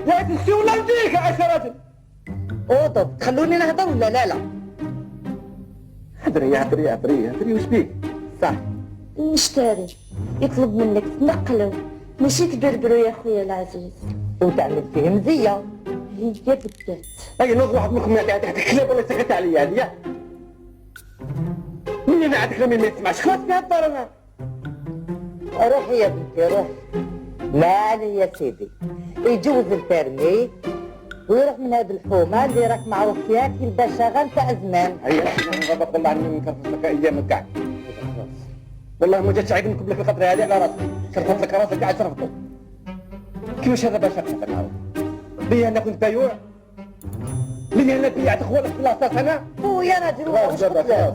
يا تنسي ولا نديك يا عشرة. اوضب تخلوني نهضر ولا لا؟ هدري وش بيك؟ صح. المشتري يطلب منك تنقله ماشي تبربرو يا خويا العزيز. وتعمل فيه مزيه. هي بدات. اي نوض واحد منكم يعطي كلاب ولا سكت عليا هذه. مني انا عاد كلامي ما يسمعش خلاص في هالدار انا. روحي يا بنتي روحي. مالي يا سيدي يجوز البرمي ويروح من هاد الحومه اللي راك معوصياك البشاغه نتاع زمان. هيا نغضب والله عني نكرفس لك ايام كاع. والله ما جاتش عيب نكب لك الخطره هذه على راسك. شرفت لك راسك قاعد شرفته. كيفاش هذا باش اقنعك نعاود؟ بيا انا كنت بيوع؟ لي انا بيعت اخوانك في لاصاص انا؟ خويا راجل خلاص دابا خلاص.